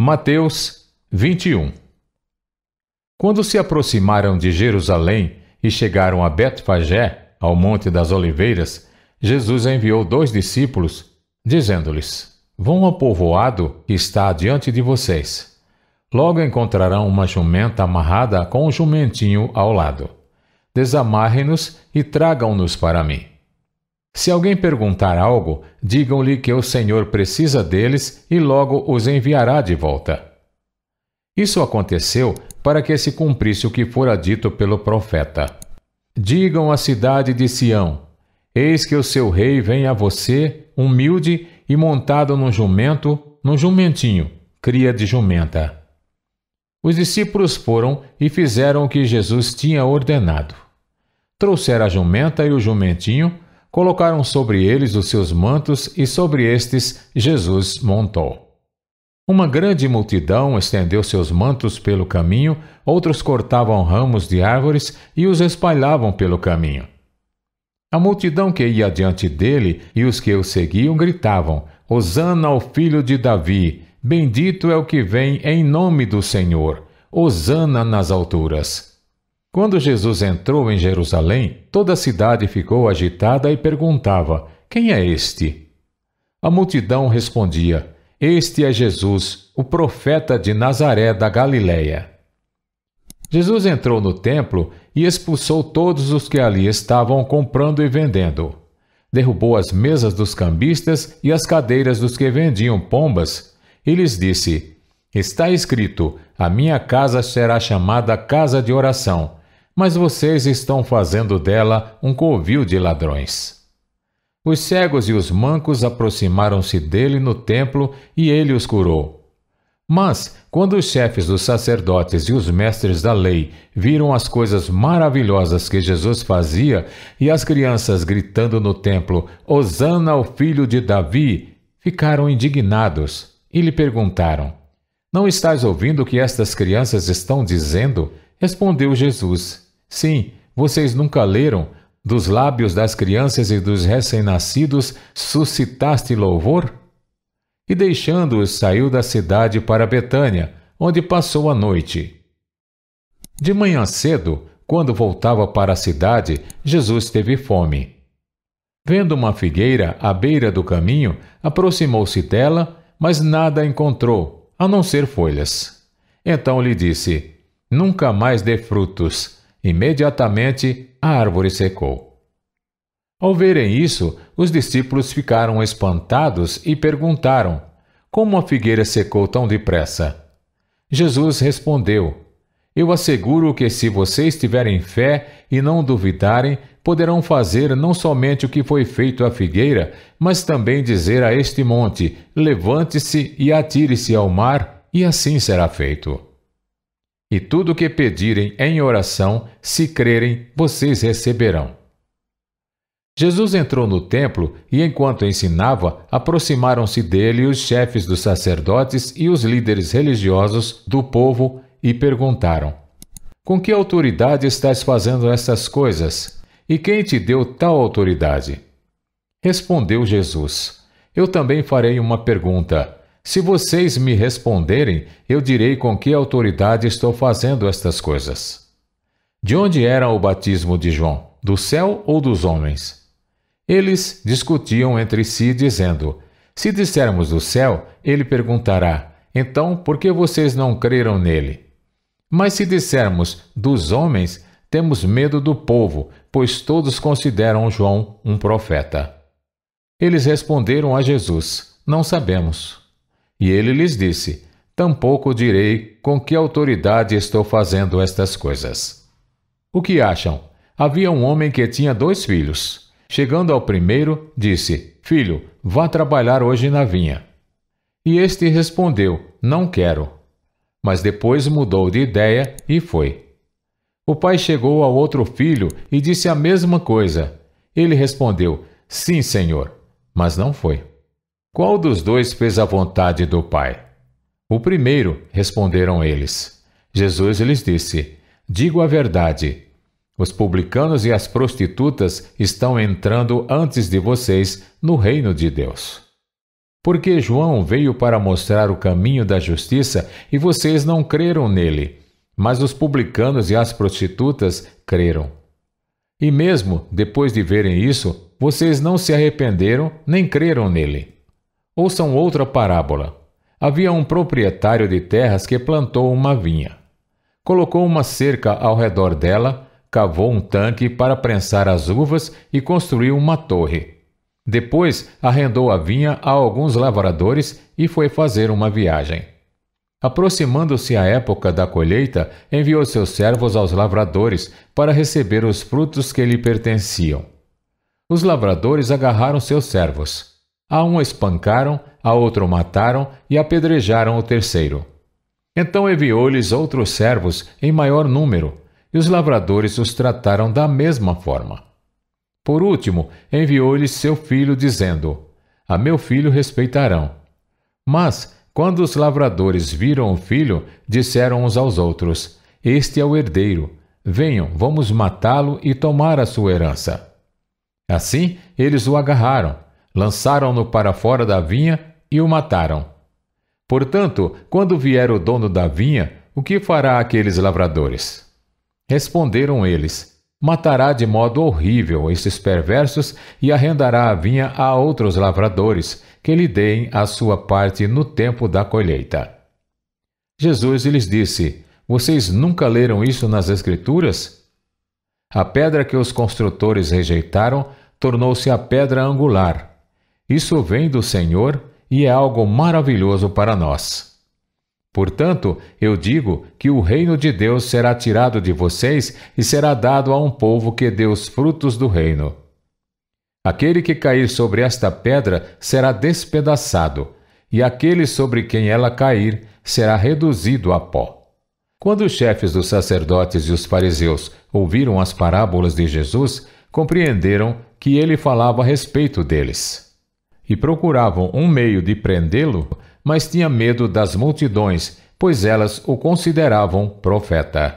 Mateus 21. Quando se aproximaram de Jerusalém e chegaram a Betfagé, ao Monte das Oliveiras, Jesus enviou 2 discípulos, dizendo-lhes: Vão ao povoado que está adiante de vocês. Logo encontrarão uma jumenta amarrada com um jumentinho ao lado. Desamarrem-nos e tragam-nos para mim. Se alguém perguntar algo, digam-lhe que o Senhor precisa deles e logo os enviará de volta. Isso aconteceu para que se cumprisse o que fora dito pelo profeta. Digam à cidade de Sião: Eis que o seu rei vem a você, humilde e montado num jumento, num jumentinho, cria de jumenta. Os discípulos foram e fizeram o que Jesus tinha ordenado. Trouxeram a jumenta e o jumentinho, colocaram sobre eles os seus mantos e sobre estes Jesus montou. Uma grande multidão estendeu seus mantos pelo caminho, outros cortavam ramos de árvores e os espalhavam pelo caminho. A multidão que ia diante dele e os que o seguiam gritavam: Hosana ao filho de Davi, bendito é o que vem em nome do Senhor, Hosana nas alturas. Quando Jesus entrou em Jerusalém, toda a cidade ficou agitada e perguntava: Quem é este? A multidão respondia: Este é Jesus, o profeta de Nazaré da Galileia. Jesus entrou no templo e expulsou todos os que ali estavam comprando e vendendo. Derrubou as mesas dos cambistas e as cadeiras dos que vendiam pombas, e lhes disse: Está escrito: A minha casa será chamada casa de oração, mas vocês estão fazendo dela um covil de ladrões. Os cegos e os mancos aproximaram-se dele no templo e ele os curou. Mas, quando os chefes dos sacerdotes e os mestres da lei viram as coisas maravilhosas que Jesus fazia e as crianças gritando no templo: Hosana ao filho de Davi, ficaram indignados e lhe perguntaram: Não estás ouvindo o que estas crianças estão dizendo? Respondeu Jesus: Sim, vocês nunca leram: Dos lábios das crianças e dos recém-nascidos suscitaste louvor? E deixando-os, saiu da cidade para Betânia, onde passou a noite. De manhã cedo, quando voltava para a cidade, Jesus teve fome. Vendo uma figueira à beira do caminho, aproximou-se dela, mas nada encontrou, a não ser folhas. Então lhe disse: Nunca mais dê frutos. Imediatamente a árvore secou. Ao verem isso, os discípulos ficaram espantados e perguntaram: Como a figueira secou tão depressa? Jesus respondeu: Eu asseguro que se vocês tiverem fé e não duvidarem, poderão fazer não somente o que foi feito à figueira, mas também dizer a este monte: Levante-se e atire-se ao mar, e assim será feito. E tudo o que pedirem em oração, se crerem, vocês receberão. Jesus entrou no templo e, enquanto ensinava, aproximaram-se dele os chefes dos sacerdotes e os líderes religiosos do povo e perguntaram: Com que autoridade estás fazendo estas coisas? E quem te deu tal autoridade? Respondeu Jesus: Eu também farei uma pergunta. Se vocês me responderem, eu direi com que autoridade estou fazendo estas coisas. De onde era o batismo de João? Do céu ou dos homens? Eles discutiam entre si, dizendo: Se dissermos do céu, ele perguntará: Então, por que vocês não creram nele? Mas se dissermos dos homens, temos medo do povo, pois todos consideram João um profeta. Eles responderam a Jesus: Não sabemos. E ele lhes disse: Tampouco direi com que autoridade estou fazendo estas coisas. O que acham? Havia um homem que tinha 2 filhos. Chegando ao primeiro, disse: Filho, vá trabalhar hoje na vinha. E este respondeu: Não quero. Mas depois mudou de ideia e foi. O pai chegou ao outro filho e disse a mesma coisa. Ele respondeu: Sim, senhor, mas não foi. Qual dos 2 fez a vontade do pai? O primeiro, responderam eles. Jesus lhes disse: Digo a verdade. Os publicanos e as prostitutas estão entrando antes de vocês no reino de Deus. Porque João veio para mostrar o caminho da justiça e vocês não creram nele, mas os publicanos e as prostitutas creram. E mesmo depois de verem isso, vocês não se arrependeram nem creram nele. Ouçam outra parábola. Havia um proprietário de terras que plantou uma vinha. Colocou uma cerca ao redor dela, cavou um tanque para prensar as uvas e construiu uma torre. Depois arrendou a vinha a alguns lavradores e foi fazer uma viagem. Aproximando-se a época da colheita, enviou seus servos aos lavradores para receber os frutos que lhe pertenciam. Os lavradores agarraram seus servos. A um espancaram, a outro mataram e apedrejaram o terceiro. Então enviou-lhes outros servos em maior número, e os lavradores os trataram da mesma forma. Por último, enviou-lhes seu filho, dizendo: A meu filho respeitarão. Mas, quando os lavradores viram o filho, disseram uns aos outros: Este é o herdeiro. Venham, vamos matá-lo e tomar a sua herança. Assim, eles o agarraram, lançaram-no para fora da vinha e o mataram. Portanto, quando vier o dono da vinha, o que fará aqueles lavradores? Responderam eles: Matará de modo horrível esses perversos e arrendará a vinha a outros lavradores, que lhe deem a sua parte no tempo da colheita. Jesus lhes disse: Vocês nunca leram isso nas Escrituras? A pedra que os construtores rejeitaram tornou-se a pedra angular. Isso vem do Senhor e é algo maravilhoso para nós. Portanto, eu digo que o reino de Deus será tirado de vocês e será dado a um povo que dê os frutos do reino. Aquele que cair sobre esta pedra será despedaçado, e aquele sobre quem ela cair será reduzido a pó. Quando os chefes dos sacerdotes e os fariseus ouviram as parábolas de Jesus, compreenderam que ele falava a respeito deles. E procuravam um meio de prendê-lo, mas tinha medo das multidões, pois elas o consideravam profeta.